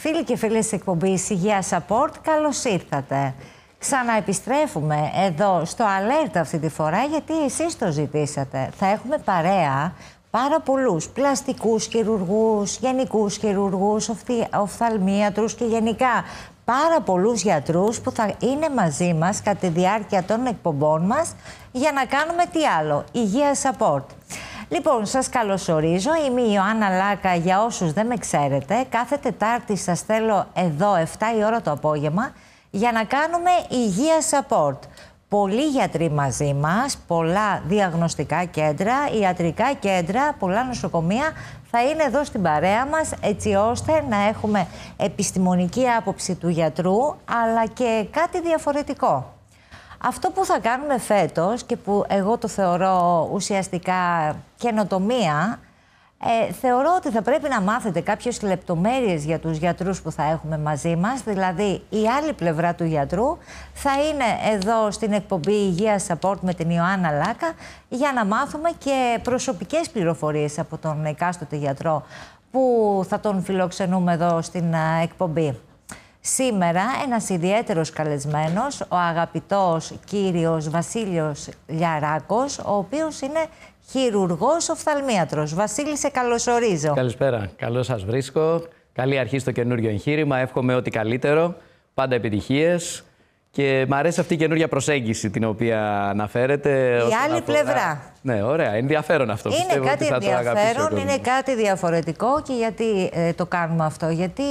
Φίλοι και φίλες της εκπομπής Υγεία Support, καλώς ήρθατε. Ξαναεπιστρέφουμε εδώ στο Alert αυτή τη φορά, γιατί εσείς το ζητήσατε. Θα έχουμε παρέα πάρα πολλούς πλαστικούς χειρουργούς, γενικούς χειρουργούς, οφθαλμίατρους και γενικά πάρα πολλούς γιατρούς που θα είναι μαζί μας κατά τη διάρκεια των εκπομπών μας για να κάνουμε τι άλλο, Υγεία Support. Λοιπόν, σας καλωσορίζω. Είμαι η Ιωάννα Λάκα, για όσους δεν με ξέρετε. Κάθε Τετάρτη σας θέλω εδώ 7 η ώρα το απόγευμα για να κάνουμε Υγεία Support. Πολλοί γιατροί μαζί μας, πολλά διαγνωστικά κέντρα, ιατρικά κέντρα, πολλά νοσοκομεία θα είναι εδώ στην παρέα μας, έτσι ώστε να έχουμε επιστημονική άποψη του γιατρού, αλλά και κάτι διαφορετικό. Αυτό που θα κάνουμε φέτος και που εγώ το θεωρώ ουσιαστικά καινοτομία, θεωρώ ότι θα πρέπει να μάθετε κάποιες λεπτομέρειες για τους γιατρούς που θα έχουμε μαζί μας. Δηλαδή, η άλλη πλευρά του γιατρού θα είναι εδώ στην εκπομπή Υγεία Support με την Ιωάννα Λάκα για να μάθουμε και προσωπικές πληροφορίες από τον εκάστοτε γιατρό που θα τον φιλοξενούμε εδώ στην εκπομπή. Σήμερα ένας ιδιαίτερος καλεσμένος, ο αγαπητός κύριος Βασίλειος Λιαράκος, ο οποίος είναι χειρουργός οφθαλμίατρος. Βασίλη, σε καλωσορίζω. Καλησπέρα. Καλώς σας βρίσκω. Καλή αρχή στο καινούριο εγχείρημα. Εύχομαι ό,τι καλύτερο. Πάντα επιτυχίες. Και μ' αρέσει αυτή η καινούργια προσέγγιση την οποία αναφέρετε. Η άλλη πλευρά. Ναι, ωραία. Ενδιαφέρον αυτό. Είναι κάτι ενδιαφέρον, είναι κάτι διαφορετικό. Και γιατί το κάνουμε αυτό? Γιατί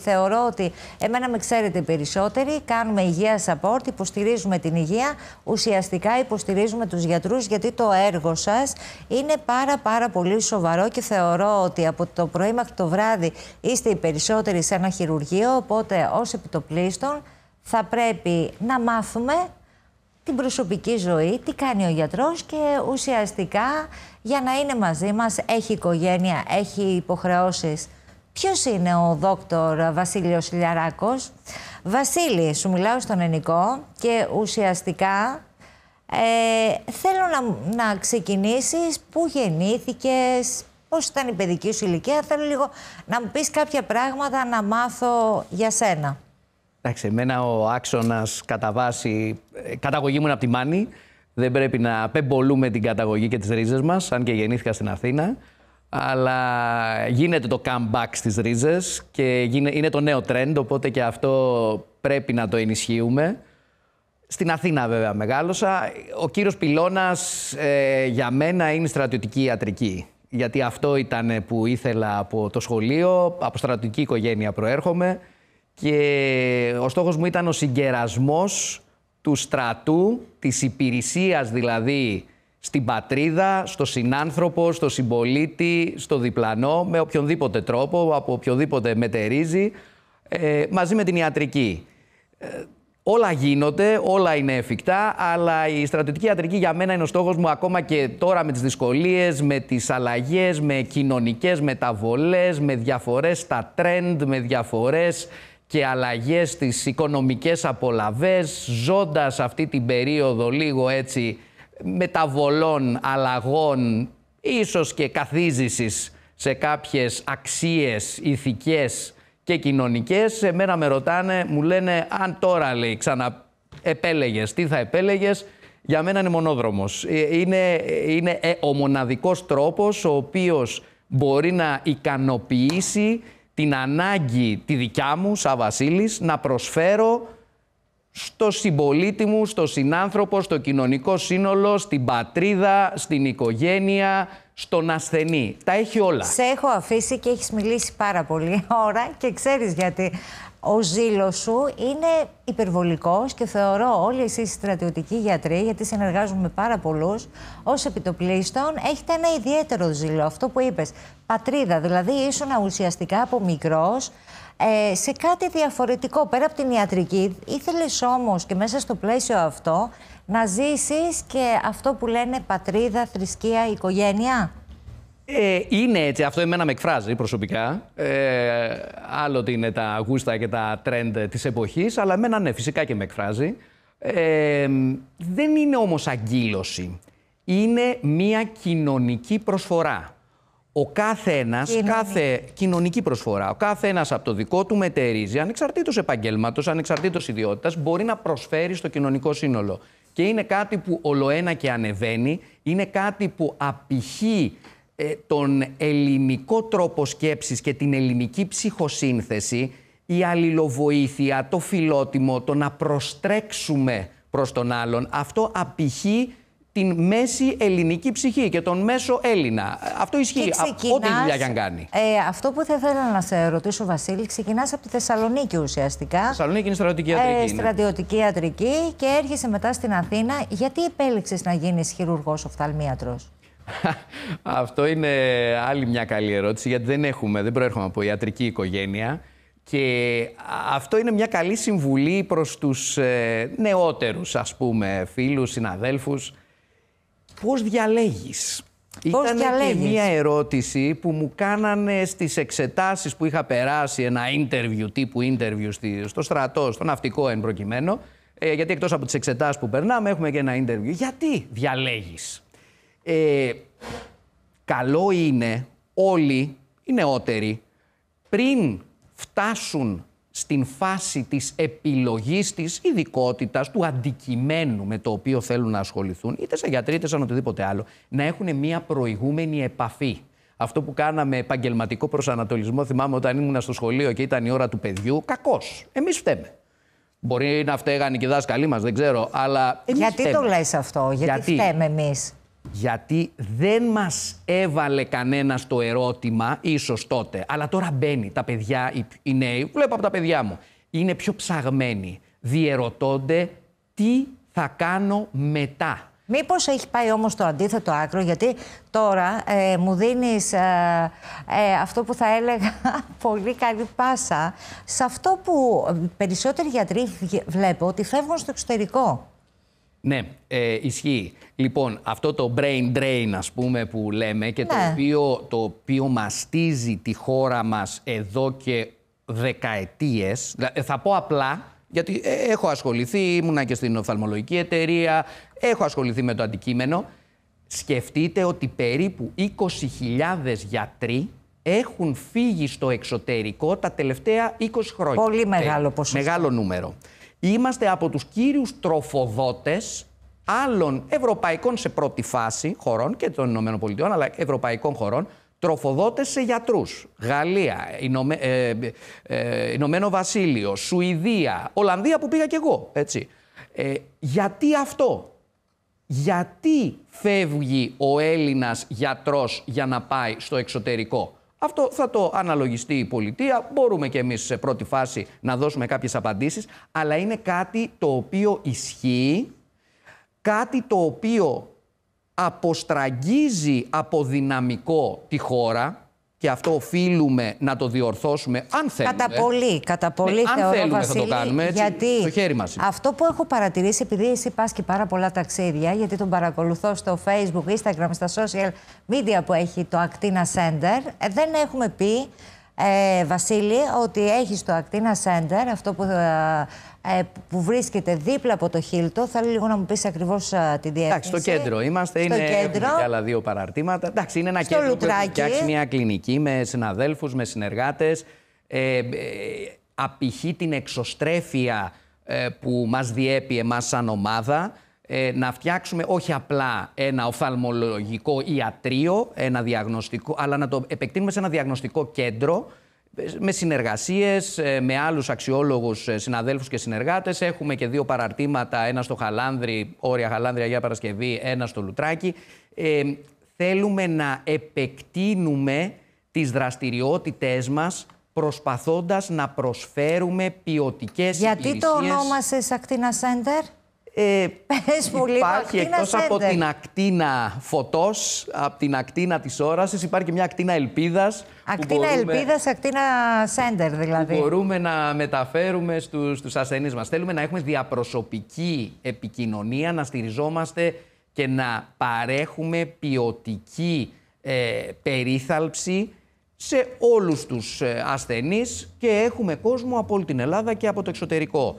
θεωρώ ότι εμένα με ξέρετε περισσότεροι, κάνουμε Υγεία Support, υποστηρίζουμε την υγεία, ουσιαστικά υποστηρίζουμε τους γιατρούς, γιατί το έργο σας είναι πάρα πολύ σοβαρό και θεωρώ ότι από το πρωί μέχρι το βράδυ είστε οι περισσότεροι σε ένα χειρουργείο, οπότε ως επιτοπλίστων θα πρέπει να μάθουμε την προσωπική ζωή, τι κάνει ο γιατρός και ουσιαστικά για να είναι μαζί μας έχει οικογένεια, έχει υποχρεώσεις. Ποιος είναι ο δόκτωρ Βασίλειος Λιαράκος? Βασίλη, σου μιλάω στον ελληνικό και ουσιαστικά θέλω να ξεκινήσεις πού γεννήθηκες, πώς ήταν η παιδική σου ηλικία. Θέλω λίγο να μου πεις κάποια πράγματα να μάθω για σένα. Εντάξει, εμένα ο άξονας κατά βάση, καταγωγή μου είναι από τη Μάνη. Δεν πρέπει να απεμπολούμε την καταγωγή και τις ρίζες μας, αν και γεννήθηκα στην Αθήνα. Αλλά γίνεται το comeback στις ρίζες και είναι το νέο trend, οπότε και αυτό πρέπει να το ενισχύουμε. Στην Αθήνα βέβαια μεγάλωσα. Ο κύριος πυλώνας για μένα είναι η στρατιωτική ιατρική. Γιατί αυτό ήταν που ήθελα από το σχολείο, από στρατιωτική οικογένεια προέρχομαι. Και ο στόχος μου ήταν ο συγκερασμός του στρατού, της υπηρεσίας δηλαδή στην πατρίδα, στο συνάνθρωπο, στο συμπολίτη, στο διπλανό, με οποιονδήποτε τρόπο, από οποιοδήποτε μετερίζει, μαζί με την ιατρική. Όλα γίνονται, όλα είναι εφικτά, αλλά η στρατιωτική ιατρική για μένα είναι ο στόχος μου ακόμα και τώρα με τις δυσκολίες, με τις αλλαγές, με κοινωνικές μεταβολές, με διαφορές στα τρέντ, με διαφορές και αλλαγές στις οικονομικές απολαβές, ζώντας αυτή την περίοδο λίγο έτσι μεταβολών, αλλαγών, ίσως και καθίζησης σε κάποιες αξίες ηθικές και κοινωνικές. Εμένα με ρωτάνε, μου λένε αν τώρα λέει ξαναεπέλεγες, τι θα επέλεγες? Για μένα είναι μονόδρομος. Είναι ο μοναδικός τρόπος ο οποίος μπορεί να ικανοποιήσει την ανάγκη τη δικιά μου σαν Βασίλης να προσφέρω στο συμπολίτη μου, στο συνάνθρωπο, στο κοινωνικό σύνολο, στην πατρίδα, στην οικογένεια, στον ασθενή. Τα έχει όλα. Σε έχω αφήσει και έχεις μιλήσει πάρα πολύ ώρα και ξέρεις γιατί. Ο ζήλος σου είναι υπερβολικός και θεωρώ όλοι εσείς οι στρατιωτικοί γιατροί, γιατί συνεργάζομαι με πάρα πολλούς, ως επιτοπλίστων έχετε ένα ιδιαίτερο ζήλο. Αυτό που είπες, πατρίδα, δηλαδή ήσουν ουσιαστικά από μικρός σε κάτι διαφορετικό. Πέρα από την ιατρική, ήθελες όμως και μέσα στο πλαίσιο αυτό να ζήσεις και αυτό που λένε πατρίδα, θρησκεία, οικογένεια. Είναι έτσι, αυτό εμένα με εκφράζει προσωπικά. Άλλοτε είναι τα γούστα και τα τρέντ της εποχής, αλλά εμένα ναι, φυσικά και με εκφράζει. Δεν είναι όμως αγκύλωση. Είναι μία κοινωνική προσφορά. ο κάθε ένας, κάθε κοινωνική προσφορά, ο κάθε ένας από το δικό του μετερίζει, ανεξαρτήτως επαγγέλματος, ανεξαρτήτως ιδιότητας, μπορεί να προσφέρει στο κοινωνικό σύνολο. Και είναι κάτι που ολοένα και ανεβαίνει, είναι κάτι που απηχεί τον ελληνικό τρόπο σκέψης και την ελληνική ψυχοσύνθεση, η αλληλοβοήθεια, το φιλότιμο, το να προστρέξουμε προς τον άλλον. Αυτό απηχεί την μέση ελληνική ψυχή και τον μέσο Έλληνα. Αυτό ισχύει ό,τι δουλειά και αν κάνει. Αυτό που θα ήθελα να σε ρωτήσω, Βασίλη, ξεκινάς από τη Θεσσαλονίκη ουσιαστικά. Θεσσαλονίκη είναι στρατιωτική ιατρική. Στρατιωτική ιατρική και έρχεσαι μετά στην Αθήνα. Γιατί επέλεξες να γίνεις χειρουργός οφθαλμίατρος? Αυτό είναι άλλη μια καλή ερώτηση, γιατί δεν προέρχομαι από ιατρική οικογένεια. Και αυτό είναι μια καλή συμβουλή προς τους νεότερους, ας πούμε, φίλους, συναδέλφους. Πώς διαλέγεις? Ήταν και μια ερώτηση που μου κάνανε στις εξετάσεις που είχα περάσει, ένα interview, τύπου interview στο στρατό, στο ναυτικό εν προκειμένου, γιατί εκτός από τις εξετάσεις που περνάμε έχουμε και ένα interview. Γιατί διαλέγεις? Καλό είναι όλοι οι νεότεροι πριν φτάσουν στην φάση της επιλογής της ειδικότητας, του αντικειμένου με το οποίο θέλουν να ασχοληθούν, είτε σαν γιατροί είτε σαν οτιδήποτε άλλο, να έχουν μια προηγούμενη επαφή. Αυτό που κάναμε επαγγελματικό προσανατολισμό, θυμάμαι όταν ήμουν στο σχολείο και ήταν η ώρα του παιδιού, κακώς. Εμείς φταίμε. Μπορεί να φταίγανε και οι δάσκαλοι μας, δεν ξέρω, αλλά εμείς Γιατί φταίμε. το λες αυτό, γιατί φταίμε εμείς? Γιατί δεν μας έβαλε κανένας το ερώτημα, ίσως τότε, αλλά τώρα μπαίνει. Τα παιδιά, οι νέοι, βλέπω από τα παιδιά μου, είναι πιο ψαγμένοι. Διερωτώνται τι θα κάνω μετά. Μήπως έχει πάει όμως το αντίθετο άκρο, γιατί τώρα μου δίνεις αυτό που θα έλεγα πολύ καλή πάσα, σε αυτό που περισσότεροι γιατροί βλέπω ότι φεύγουν στο εξωτερικό. Ναι, ισχύει. Λοιπόν, αυτό το brain drain, ας πούμε, που λέμε και το οποίο μαστίζει τη χώρα μας εδώ και δεκαετίες, θα πω απλά, γιατί έχω ασχοληθεί, ήμουνα και στην οφθαλμολογική εταιρεία, έχω ασχοληθεί με το αντικείμενο. Σκεφτείτε ότι περίπου 20.000 γιατροί έχουν φύγει στο εξωτερικό τα τελευταία 20 χρόνια. Πολύ μεγάλο ποσοστό. Μεγάλο νούμερο. Είμαστε από τους κύριους τροφοδότες άλλων ευρωπαϊκών σε πρώτη φάση χωρών και των ΗΠΑ, αλλά ευρωπαϊκών χωρών, τροφοδότες σε γιατρούς. Γαλλία, Ηνωμένο Βασίλειο, Σουηδία, Ολλανδία που πήγα κι εγώ, έτσι. Γιατί αυτό? Γιατί φεύγει ο Έλληνας γιατρός για να πάει στο εξωτερικό? Αυτό θα το αναλογιστεί η πολιτεία, μπορούμε και εμείς σε πρώτη φάση να δώσουμε κάποιες απαντήσεις, αλλά είναι κάτι το οποίο ισχύει, κάτι το οποίο αποστραγγίζει από δυναμικό τη χώρα και αυτό οφείλουμε να το διορθώσουμε αν θέλουμε. Κατά πολύ αν θεωρώ, θέλουμε Βασίλη, θα το κάνουμε, έτσι, γιατί στο χέρι μας. Αυτό που έχω παρατηρήσει, επειδή εσύ πας και πάρα πολλά ταξίδια, γιατί τον παρακολουθώ στο Facebook, Instagram, στα social media που έχει το Actina Center, δεν έχουμε πει, Βασίλη, ότι έχεις το Actina Center, αυτό που βρίσκεται δίπλα από το Χίλτο. Θέλω λίγο να μου πεις ακριβώς τη διεύθυνση. Εντάξει, στο κέντρο είμαστε, έχουμε και άλλα δύο παραρτήματα. Εντάξει, είναι ένα κέντρο που έχει φτιάξει μια κλινική με συναδέλφους, με συνεργάτες. Απηχεί την εξωστρέφεια που μας διέπει εμάς σαν ομάδα. Να φτιάξουμε όχι απλά ένα οφθαλμολογικό ιατρείο, ένα διαγνωστικό, αλλά να το επεκτείνουμε σε ένα διαγνωστικό κέντρο με συνεργασίες, με άλλους αξιόλογους συναδέλφους και συνεργάτες. Έχουμε και δύο παραρτήματα, ένα στο Χαλάνδρη, όρια Χαλάνδρη, Αγία Παρασκευή, ένα στο Λουτράκι. Θέλουμε να επεκτείνουμε τις δραστηριότητές μας προσπαθώντας να προσφέρουμε ποιοτικές υπηρεσίες. Γιατί το ονόμασες Actina Center? Πες μου λίγο, υπάρχει εκτός από την ακτίνα φωτός, από την ακτίνα της όρασης, υπάρχει και μια ακτίνα ελπίδας. Ακτίνα ελπίδας, ακτίνα Center δηλαδή. Που μπορούμε να μεταφέρουμε στους ασθενείς μας. Θέλουμε να έχουμε διαπροσωπική επικοινωνία, να στηριζόμαστε και να παρέχουμε ποιοτική περίθαλψη σε όλους τους ασθενείς και έχουμε κόσμο από όλη την Ελλάδα και από το εξωτερικό.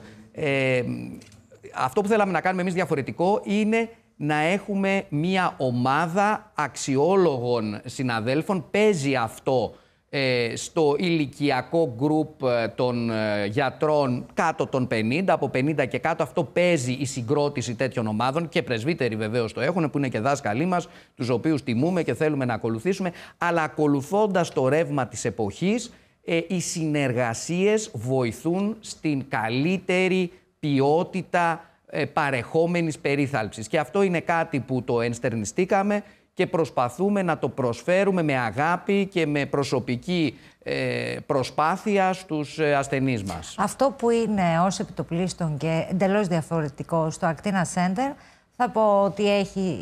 Αυτό που θέλαμε να κάνουμε εμείς διαφορετικό είναι να έχουμε μια ομάδα αξιόλογων συναδέλφων. Παίζει αυτό στο ηλικιακό γκρουπ των γιατρών κάτω των 50, από 50 και κάτω. Αυτό παίζει η συγκρότηση τέτοιων ομάδων και πρεσβύτεροι βεβαίως το έχουν, που είναι και δάσκαλοι μας, τους οποίους τιμούμε και θέλουμε να ακολουθήσουμε. Αλλά ακολουθώντας το ρεύμα της εποχής, οι συνεργασίες βοηθούν στην καλύτερη ποιότητα παρεχόμενης περίθαλψης. Και αυτό είναι κάτι που το ενστερνιστήκαμε και προσπαθούμε να το προσφέρουμε με αγάπη και με προσωπική προσπάθεια στους ασθενείς μας. Αυτό που είναι ως επιτοπλίστων και εντελώς διαφορετικό στο Actina Center, θα πω ότι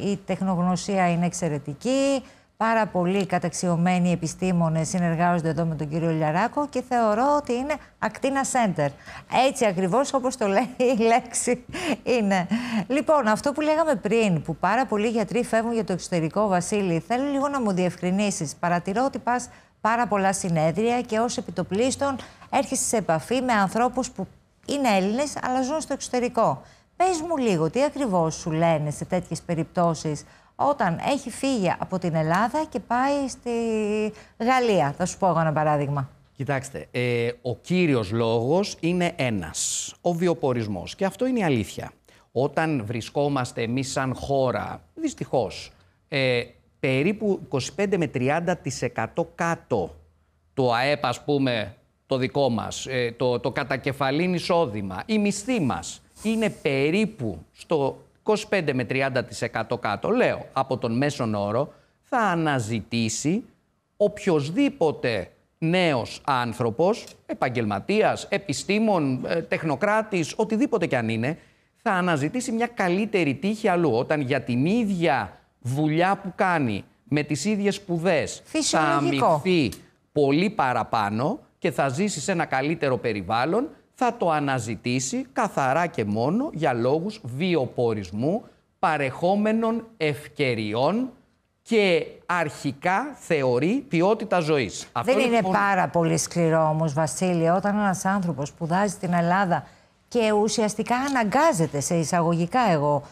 η τεχνογνωσία είναι εξαιρετική, πάρα πολλοί καταξιωμένοι επιστήμονες συνεργάζονται εδώ με τον κύριο Λιαράκο και θεωρώ ότι είναι Actina Center. Έτσι ακριβώς όπως το λέει η λέξη είναι. Λοιπόν, αυτό που λέγαμε πριν, που πάρα πολλοί γιατροί φεύγουν για το εξωτερικό, Βασίλη, θέλω λίγο να μου διευκρινίσεις. Παρατηρώ ότι πας πάρα πολλά συνέδρια και ως επιτοπλίστων έρχεσαι σε επαφή με ανθρώπους που είναι Έλληνες αλλά ζουν στο εξωτερικό. Πες μου λίγο, τι ακριβώς σου λένε σε τέτοιες περιπτώσεις όταν έχει φύγει από την Ελλάδα και πάει στη Γαλλία, θα σου πω εγώ ένα παράδειγμα. Κοιτάξτε, ο κύριος λόγος είναι ένας, ο βιοπορισμός. Και αυτό είναι η αλήθεια. Όταν βρισκόμαστε εμείς σαν χώρα, δυστυχώς, περίπου 25 με 30% κάτω το ΑΕΠ, ας πούμε, το δικό μας, το κατακεφαλήν εισόδημα, η μισθή μας είναι περίπου στο 25 με 30% κάτω, λέω, από τον μέσον όρο, θα αναζητήσει οποιοσδήποτε νέος άνθρωπος, επαγγελματίας, επιστήμον, τεχνοκράτης, οτιδήποτε κι αν είναι, θα αναζητήσει μια καλύτερη τύχη αλλού. Όταν για την ίδια δουλειά που κάνει, με τις ίδιες σπουδές, θα αμοιφθεί πολύ παραπάνω και θα ζήσει σε ένα καλύτερο περιβάλλον, θα το αναζητήσει καθαρά και μόνο για λόγους βιοπορισμού, παρεχόμενων ευκαιριών και αρχικά θεωρεί ποιότητα ζωής. Δεν είναι πάρα πολύ σκληρό όμως, Βασίλη, όταν ένας άνθρωπος σπουδάζει στην Ελλάδα και ουσιαστικά αναγκάζεται, σε εισαγωγικά εγώ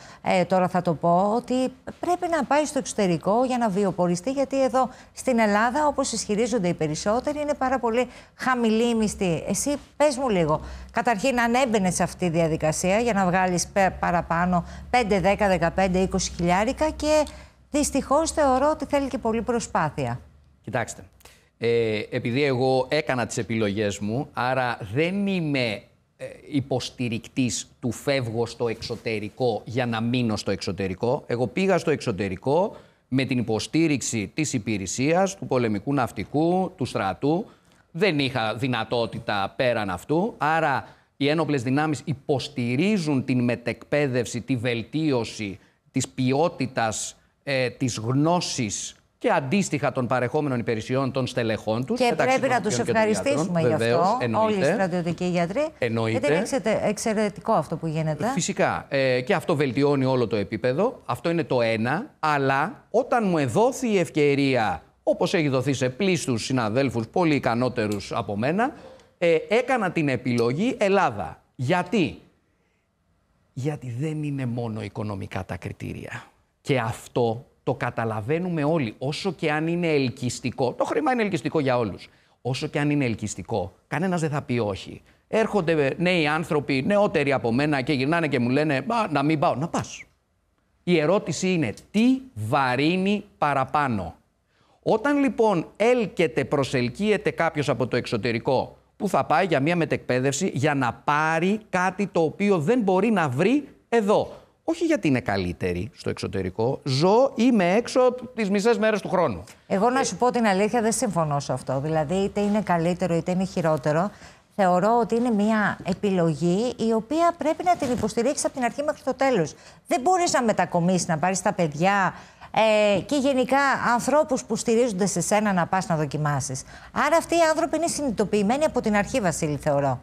τώρα θα το πω, ότι πρέπει να πάει στο εξωτερικό για να βιοποριστεί, γιατί εδώ στην Ελλάδα, όπως ισχυρίζονται οι περισσότεροι, είναι πάρα πολύ χαμηλή η μισθή. Εσύ πες μου λίγο, καταρχήν αν έμπαινες σε αυτή τη διαδικασία για να βγάλεις παραπάνω 5, 10, 15, 20 χιλιάρικα, και δυστυχώς θεωρώ ότι θέλει και πολλή προσπάθεια. Κοιτάξτε, επειδή εγώ έκανα τις επιλογές μου, άρα δεν είμαι υποστηρικτής του φεύγω στο εξωτερικό για να μείνω στο εξωτερικό. Εγώ πήγα στο εξωτερικό με την υποστήριξη της υπηρεσίας, του πολεμικού ναυτικού, του στρατού. Δεν είχα δυνατότητα πέραν αυτού, άρα οι ένοπλες δυνάμεις υποστηρίζουν την μετεκπαίδευση, τη βελτίωση της ποιότητας της γνώσης και αντίστοιχα των παρεχόμενων υπηρεσιών των στελεχών τους. Και πρέπει να τους ευχαριστήσουμε γι' αυτό, όλοι οι στρατιωτικοί γιατροί. Εννοείται. Γιατί είναι εξαιρετικό αυτό που γίνεται. Φυσικά. Και αυτό βελτιώνει όλο το επίπεδο. Αυτό είναι το ένα. Αλλά όταν μου εδόθη η ευκαιρία, όπως έχει δοθεί σε πλήστους συναδέλφους πολύ ικανότερους από μένα, έκανα την επιλογή Ελλάδα. Γιατί? Γιατί δεν είναι μόνο οικονομικά τα κριτήρια. Και αυτό το καταλαβαίνουμε όλοι, όσο και αν είναι ελκυστικό. Το χρήμα είναι ελκυστικό για όλους. Όσο και αν είναι ελκυστικό, κανένας δεν θα πει όχι. Έρχονται νέοι άνθρωποι, νεότεροι από μένα, και γυρνάνε και μου λένε να μην πάω. Να πας. Η ερώτηση είναι τι βαρύνει παραπάνω. Όταν λοιπόν προσελκύεται κάποιος από το εξωτερικό που θα πάει για μια μετεκπαίδευση για να πάρει κάτι το οποίο δεν μπορεί να βρει εδώ. Όχι γιατί είναι καλύτερη στο εξωτερικό. Ζω, είμαι έξω τις μισές μέρες του χρόνου. Εγώ να σου πω την αλήθεια, δεν συμφωνώ σε αυτό. Δηλαδή, είτε είναι καλύτερο είτε είναι χειρότερο. Θεωρώ ότι είναι μια επιλογή η οποία πρέπει να την υποστηρίξεις από την αρχή μέχρι το τέλος. Δεν μπορείς να μετακομίσεις, να πάρεις τα παιδιά και γενικά ανθρώπους που στηρίζονται σε σένα να πας να δοκιμάσεις. Άρα αυτοί οι άνθρωποι είναι συνειδητοποιημένοι από την αρχή, Βασίλη, θεωρώ.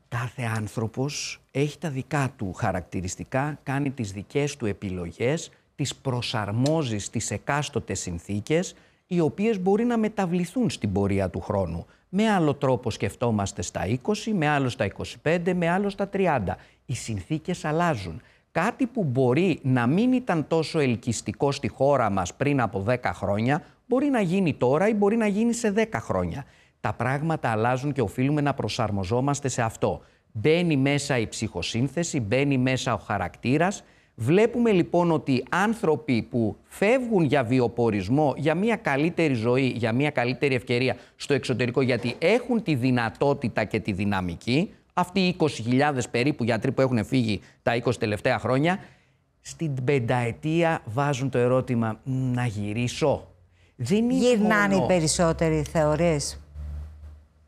Κάθε άνθρωπος έχει τα δικά του χαρακτηριστικά, κάνει τις δικές του επιλογές, τις προσαρμόζει στις εκάστοτες συνθήκες, οι οποίες μπορεί να μεταβληθούν στην πορεία του χρόνου. Με άλλο τρόπο σκεφτόμαστε στα 20, με άλλο στα 25, με άλλο στα 30. Οι συνθήκες αλλάζουν. Κάτι που μπορεί να μην ήταν τόσο ελκυστικό στη χώρα μας πριν από 10 χρόνια, μπορεί να γίνει τώρα ή μπορεί να γίνει σε 10 χρόνια. Τα πράγματα αλλάζουν και οφείλουμε να προσαρμοζόμαστε σε αυτό. Μπαίνει μέσα η ψυχοσύνθεση, μπαίνει μέσα ο χαρακτήρας. Βλέπουμε λοιπόν ότι άνθρωποι που φεύγουν για βιοπορισμό, για μια καλύτερη ζωή, για μια καλύτερη ευκαιρία στο εξωτερικό, γιατί έχουν τη δυνατότητα και τη δυναμική, αυτοί οι 20.000 περίπου γιατροί που έχουν φύγει τα 20 τελευταία χρόνια, στην πενταετία βάζουν το ερώτημα να γυρίσω. Δεν είναι Γυρνάνε μόνο... οι περισσότεροι, θεωρείς?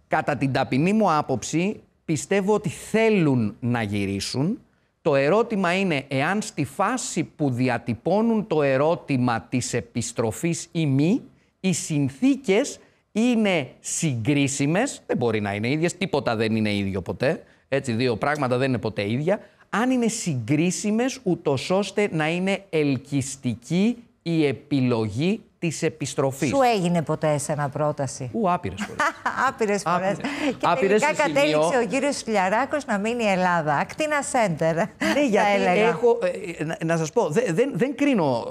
Κατά την ταπεινή μου άποψη, πιστεύω ότι θέλουν να γυρίσουν. Το ερώτημα είναι εάν στη φάση που διατυπώνουν το ερώτημα της επιστροφής ή μη, οι συνθήκες είναι συγκρίσιμες, δεν μπορεί να είναι ίδιες, τίποτα δεν είναι ίδιο ποτέ, έτσι, δύο πράγματα δεν είναι ποτέ ίδια, αν είναι συγκρίσιμες ούτως ώστε να είναι ελκυστική η επιλογή της επιστροφής. Σου έγινε ποτέ εσένα πρόταση? Άπειρες φορές. Άπειρες φορές. Και Άπειρες τελικά σε κατέληξε σημείο... ο κύριος Λιαράκος να μείνει η Ελλάδα. Ακτίνα σέντερ. Ναι, γιατί έχω... να σας πω, δεν κρίνω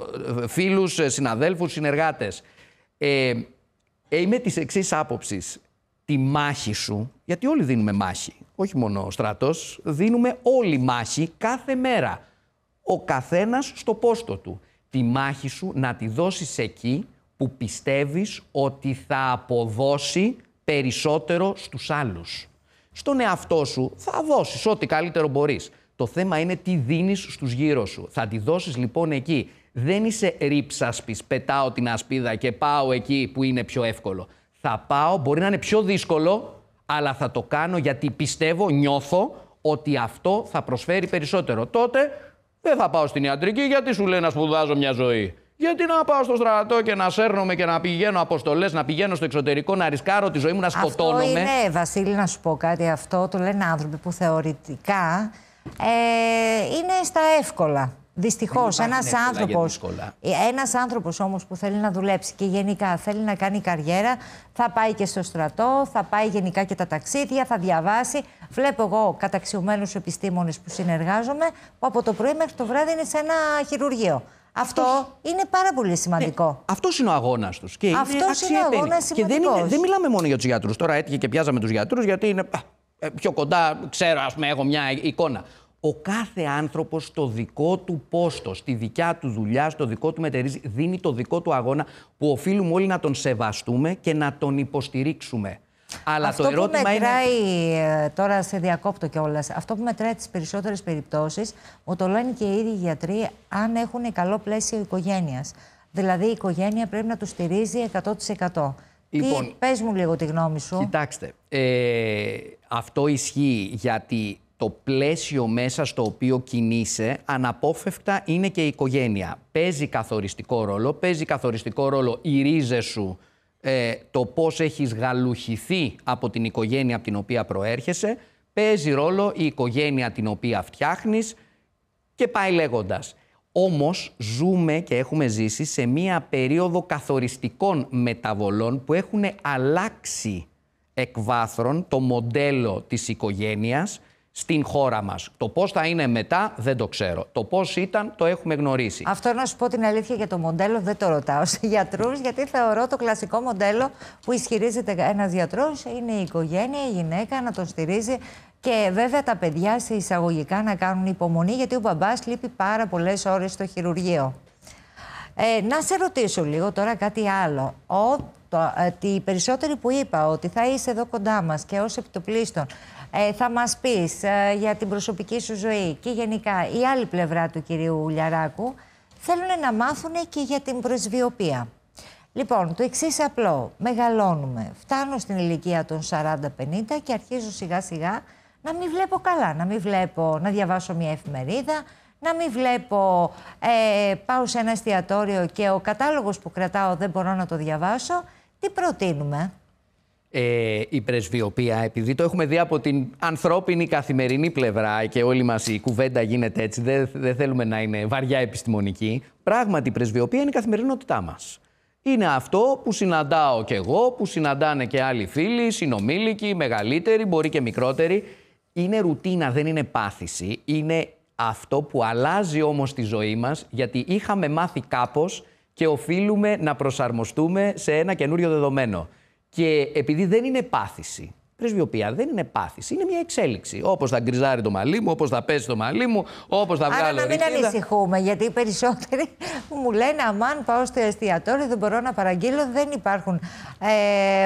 φίλους, συναδέλφους, συνεργάτες. Είμαι της εξής άποψης. Τη μάχη σου, γιατί όλοι δίνουμε μάχη, όχι μόνο ο στρατός, δίνουμε όλοι μάχη κάθε μέρα. Ο καθένας στο πόστο του. Τη μάχη σου να τη δώσεις εκεί που πιστεύεις ότι θα αποδώσει περισσότερο στους άλλους. Στον εαυτό σου θα δώσεις ό,τι καλύτερο μπορείς. Το θέμα είναι τι δίνεις στους γύρω σου. Θα τη δώσεις λοιπόν εκεί. Δεν είσαι ρίψασπης, πετάω την ασπίδα και πάω εκεί που είναι πιο εύκολο. Θα πάω, μπορεί να είναι πιο δύσκολο, αλλά θα το κάνω γιατί πιστεύω, νιώθω ότι αυτό θα προσφέρει περισσότερο. Τότε δεν θα πάω στην ιατρική, γιατί σου λέει να σπουδάζω μια ζωή. Γιατί να πάω στο στρατό και να σέρνομαι και να πηγαίνω αποστολές, να πηγαίνω στο εξωτερικό, να ρισκάρω τη ζωή μου, να σκοτώνομαι. Αυτό είναι, Βασίλη, να σου πω κάτι. Αυτό το λένε άνθρωποι που θεωρητικά είναι στα εύκολα. Δυστυχώς, ένας άνθρωπος όμως που θέλει να δουλέψει και γενικά θέλει να κάνει καριέρα, θα πάει και στο στρατό, θα πάει γενικά και τα ταξίδια, θα διαβάσει. Βλέπω εγώ καταξιωμένους επιστήμονες που συνεργάζομαι, που από το πρωί μέχρι το βράδυ είναι σε ένα χειρουργείο. Αυτό είναι πάρα πολύ σημαντικό. Ναι, αυτός είναι ο αγώνας τους. Αυτός είναι ο αγώνας σημαντικός. Και δεν μιλάμε μόνο για τους γιατρούς. Τώρα έτυχε και πιάζαμε τους γιατρούς, γιατί είναι πιο κοντά, ξέρω, ας πούμε, έχω μια εικόνα. Ο κάθε άνθρωπος στο δικό του πόστο, στη δικιά του δουλειά, στο δικό του μετερίζει, δίνει το δικό του αγώνα που οφείλουμε όλοι να τον σεβαστούμε και να τον υποστηρίξουμε. Αλλά αυτό το ερώτημα που μετράει, είναι... τώρα σε διακόπτω κιόλας, αυτό που μετράει τις περισσότερες περιπτώσεις, μου το λένε και οι ίδιοι γιατροί, αν έχουν καλό πλαίσιο οικογένειας. Δηλαδή η οικογένεια πρέπει να τους στηρίζει 100%. Λοιπόν, πες μου λίγο τη γνώμη σου. Κοιτάξτε, αυτό ισχύει γιατί το πλαίσιο μέσα στο οποίο κινείσαι αναπόφευκτα είναι και η οικογένεια. Παίζει καθοριστικό ρόλο, παίζει καθοριστικό ρόλο οι ρίζες σου, το πώς έχεις γαλουχηθεί από την οικογένεια από την οποία προέρχεσαι, παίζει ρόλο η οικογένεια την οποία φτιάχνεις και πάει λέγοντας. Όμως ζούμε και έχουμε ζήσει σε μία περίοδο καθοριστικών μεταβολών που έχουν αλλάξει εκ βάθρων το μοντέλο της οικογένειας στην χώρα μας. Το πώς θα είναι μετά δεν το ξέρω. Το πώς ήταν το έχουμε γνωρίσει. Αυτό, να σου πω την αλήθεια, για το μοντέλο δεν το ρωτάω σε γιατρούς, γιατί θεωρώ το κλασικό μοντέλο που ισχυρίζεται ένας γιατρός είναι η οικογένεια, η γυναίκα να τον στηρίζει και βέβαια τα παιδιά σε εισαγωγικά να κάνουν υπομονή, γιατί ο μπαμπάς λείπει πάρα πολλές ώρες στο χειρουργείο. Να σε ρωτήσω λίγο τώρα κάτι άλλο. Οι περισσότεροι που είπα ότι θα είσαι εδώ κοντά μας και ως επιτοπλίστων, θα μας πεις για την προσωπική σου ζωή και γενικά η άλλη πλευρά του κυρίου Λιαράκου, θέλουν να μάθουν και για την πρεσβειοποία. Λοιπόν, το εξής απλό. Μεγαλώνουμε. Φτάνω στην ηλικία των 40-50 και αρχίζω σιγά σιγά να μην βλέπω καλά. Να μην βλέπω, να διαβάσω μια εφημερίδα, να μην βλέπω, πάω σε ένα εστιατόριο και ο κατάλογος που κρατάω δεν μπορώ να το διαβάσω. Τι προτείνουμε? Η πρεσβειοποία, επειδή το έχουμε δει από την ανθρώπινη καθημερινή πλευρά και όλη μας η κουβέντα γίνεται έτσι, δεν θέλουμε να είναι βαριά επιστημονική, πράγματι η πρεσβειοποία είναι η καθημερινότητά μας. Είναι αυτό που συναντάω κι εγώ, που συναντάνε και άλλοι φίλοι, συνομήλικοι, μεγαλύτεροι, μπορεί και μικρότεροι. Είναι ρουτίνα, δεν είναι πάθηση. Είναι Αυτό που αλλάζει όμως τη ζωή μας, γιατί είχαμε μάθει κάπως και οφείλουμε να προσαρμοστούμε σε ένα καινούριο δεδομένο. Και επειδή δεν είναι πάθηση, πρεσβειοποία δεν είναι πάθηση, είναι μια εξέλιξη. Όπως θα γκριζάρει το μαλλί μου, όπως θα πέσει το μαλλί μου, όπως θα βγάλω ρητίδα. Άρα να μην ανησυχούμε, γιατί οι περισσότεροι μου λένε αμάν πάω στο εστιατόριο, δεν μπορώ να παραγγείλω, δεν υπάρχουν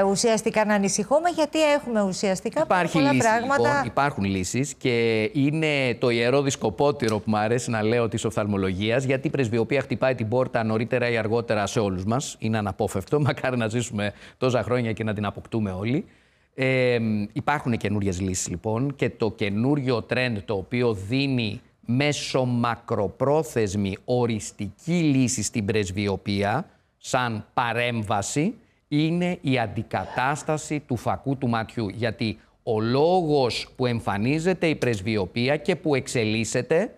ουσιαστικά να ανησυχούμε, γιατί έχουμε ουσιαστικά πολλά πράγματα. Λοιπόν, υπάρχουν λύσεις και είναι το ιερό δισκοπότηρο που μου αρέσει να λέω της οφθαλμολογίας, γιατί η πρεσβειοποία χτυπάει την πόρτα νωρίτερα ή αργότερα σε όλους μας. Είναι αναπόφευκτο, μακάρι να ζήσουμε τόσα χρόνια και να την αποκτούμε όλοι. Υπάρχουν καινούριες λύσεις λοιπόν και το καινούριο trend το οποίο δίνει μέσω μακροπρόθεσμη οριστική λύση στην πρεσβειοποία σαν παρέμβαση είναι η αντικατάσταση του φακού του ματιού. Γιατί ο λόγος που εμφανίζεται η πρεσβειοποία και που εξελίσσεται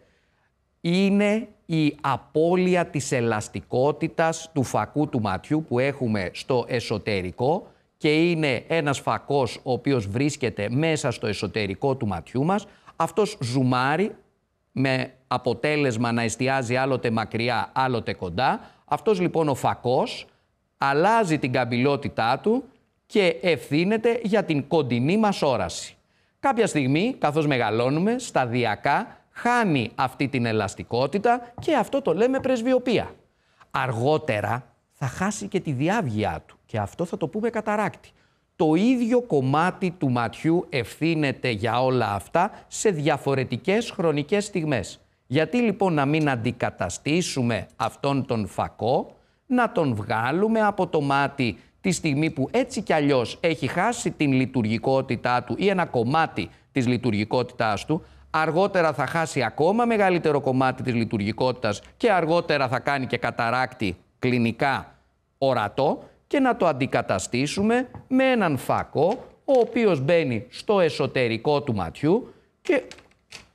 είναι η απώλεια της ελαστικότητας του φακού του ματιού που έχουμε στο εσωτερικό και είναι ένας φακός ο οποίος βρίσκεται μέσα στο εσωτερικό του ματιού μας. Αυτός ζουμάρει με αποτέλεσμα να εστιάζει άλλοτε μακριά, άλλοτε κοντά. Αυτός λοιπόν ο φακός αλλάζει την καμπυλότητά του και ευθύνεται για την κοντινή μας όραση. Κάποια στιγμή, καθώς μεγαλώνουμε, σταδιακά χάνει αυτή την ελαστικότητα και αυτό το λέμε πρεσβειοποία. Αργότερα θα χάσει και τη διάβγειά του και αυτό θα το πούμε καταράκτη. Το ίδιο κομμάτι του ματιού ευθύνεται για όλα αυτά σε διαφορετικές χρονικές στιγμές. Γιατί λοιπόν να μην αντικαταστήσουμε αυτόν τον φακό, να τον βγάλουμε από το μάτι τη στιγμή που έτσι κι αλλιώς έχει χάσει την λειτουργικότητά του ή ένα κομμάτι της λειτουργικότητάς του, αργότερα θα χάσει ακόμα μεγαλύτερο κομμάτι της λειτουργικότητας και αργότερα θα κάνει και καταράκτη κλινικά ορατό και να το αντικαταστήσουμε με έναν φακό ο οποίος μπαίνει στο εσωτερικό του ματιού και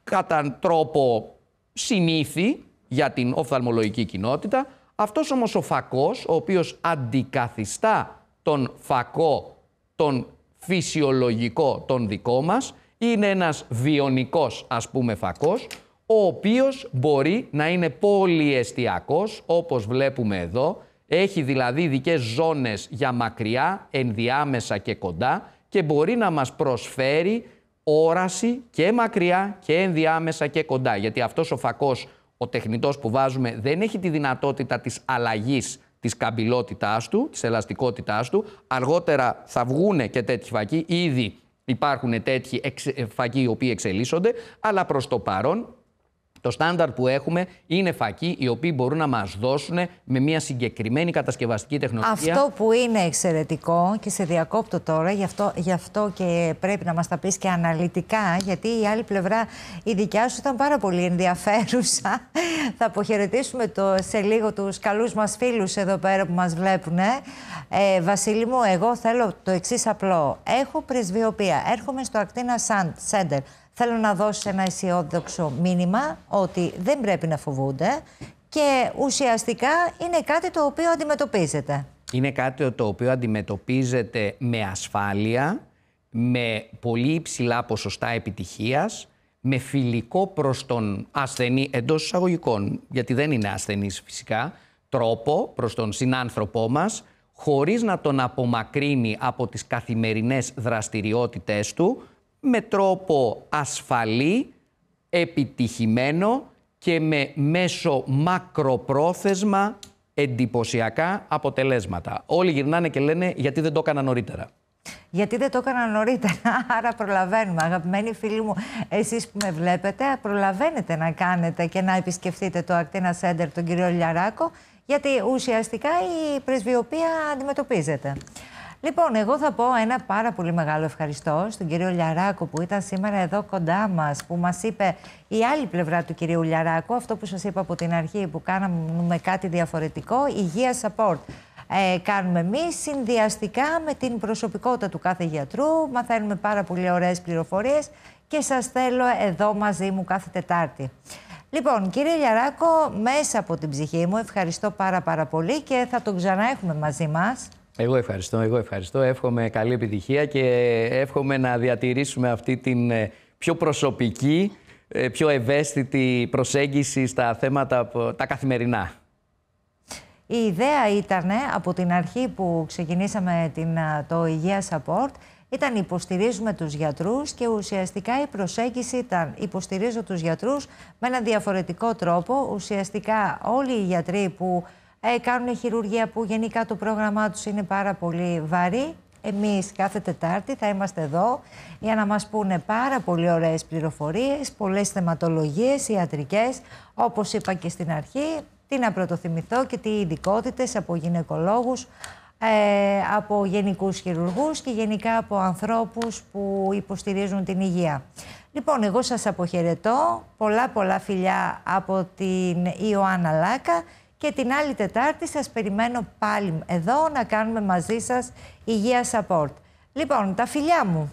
κατά τρόπο συνήθι για την οφθαλμολογική κοινότητα, αυτός όμως ο φακός ο οποίος αντικαθιστά τον φακό, τον φυσιολογικό, τον δικό μας, είναι ένας βιονικός ας πούμε φακός, ο οποίος μπορεί να είναι πολυεστιακός όπως βλέπουμε εδώ. Έχει δηλαδή ειδικές ζώνες για μακριά, ενδιάμεσα και κοντά και μπορεί να μας προσφέρει όραση και μακριά και ενδιάμεσα και κοντά. Γιατί αυτός ο φακός, ο τεχνητός που βάζουμε, δεν έχει τη δυνατότητα της αλλαγής της καμπυλότητάς του, της ελαστικότητάς του. Αργότερα θα βγούνε και τέτοιοι φακοί, ήδη υπάρχουν τέτοιοι φακοί οι οποίοι εξελίσσονται, αλλά προς το παρόν το στάνταρ που έχουμε είναι φακοί οι οποίοι μπορούν να μας δώσουν με μια συγκεκριμένη κατασκευαστική τεχνολογία. Αυτό που είναι εξαιρετικό και σε διακόπτω τώρα, γι' αυτό και πρέπει να μας τα πεις και αναλυτικά, γιατί η άλλη πλευρά η δικιά σου ήταν πάρα πολύ ενδιαφέρουσα. Θα αποχαιρετήσουμε σε λίγο τους καλούς μας φίλους εδώ πέρα που μας βλέπουν. Βασίλη μου, εγώ θέλω το εξής απλό. Έχω πρεσβειοποία, έρχομαι στο Actina Center. Θέλω να δώσω ένα αισιόδοξο μήνυμα ότι δεν πρέπει να φοβούνται και ουσιαστικά είναι κάτι το οποίο αντιμετωπίζεται. Είναι κάτι το οποίο αντιμετωπίζεται με ασφάλεια, με πολύ υψηλά ποσοστά επιτυχίας, με φιλικό προς τον ασθενή εντός εισαγωγικών, γιατί δεν είναι ασθενής φυσικά, τρόπο προς τον συνάνθρωπό μας, χωρίς να τον απομακρύνει από τις καθημερινές δραστηριότητές του, με τρόπο ασφαλή, επιτυχημένο και με μέσω μακροπρόθεσμα εντυπωσιακά αποτελέσματα. Όλοι γυρνάνε και λένε γιατί δεν το έκανα νωρίτερα. Γιατί δεν το έκανα νωρίτερα, άρα προλαβαίνουμε. Αγαπημένοι φίλοι μου, εσείς που με βλέπετε, προλαβαίνετε να κάνετε και να επισκεφτείτε το Actina Center, τον κύριο Λιαράκο, γιατί ουσιαστικά η πρεσβειοποία αντιμετωπίζεται. Λοιπόν, εγώ θα πω ένα πάρα πολύ μεγάλο ευχαριστώ στον κύριο Λιαράκο που ήταν σήμερα εδώ κοντά μας, που μας είπε η άλλη πλευρά του κυρίου Λιαράκου, αυτό που σας είπα από την αρχή, που κάναμε κάτι διαφορετικό, υγεία support. Κάνουμε εμείς συνδυαστικά με την προσωπικότητα του κάθε γιατρού, μαθαίνουμε πάρα πολύ ωραίες πληροφορίες και σας θέλω εδώ μαζί μου κάθε Τετάρτη. Λοιπόν, κύριε Λιαράκο, μέσα από την ψυχή μου ευχαριστώ πάρα πολύ και θα τον ξαναέχουμε μαζί μας. Εγώ ευχαριστώ. Εύχομαι καλή επιτυχία και εύχομαι να διατηρήσουμε αυτή την πιο προσωπική, πιο ευαίσθητη προσέγγιση στα θέματα τα καθημερινά. Η ιδέα ήταν από την αρχή που ξεκινήσαμε το Υγεία Support, ήταν υποστηρίζουμε τους γιατρούς και ουσιαστικά η προσέγγιση ήταν υποστηρίζω τους γιατρούς με έναν διαφορετικό τρόπο. Ουσιαστικά όλοι οι γιατροί που κάνουν χειρουργία, που γενικά το πρόγραμμά τους είναι πάρα πολύ βαρύ, εμείς κάθε Τετάρτη θα είμαστε εδώ για να μας πούνε πάρα πολύ ωραίες πληροφορίες, πολλές θεματολογίες, ιατρικές, όπως είπα και στην αρχή, τι να πρωτοθυμηθώ και τι ειδικότητες από γυναικολόγους, από γενικούς χειρουργούς και γενικά από ανθρώπους που υποστηρίζουν την υγεία. Λοιπόν, εγώ σας αποχαιρετώ, πολλά φιλιά από την Ιωάννα Λάκα και την άλλη Τετάρτη σας περιμένω πάλι εδώ να κάνουμε μαζί σας Υγεία Support. Λοιπόν, τα φιλιά μου.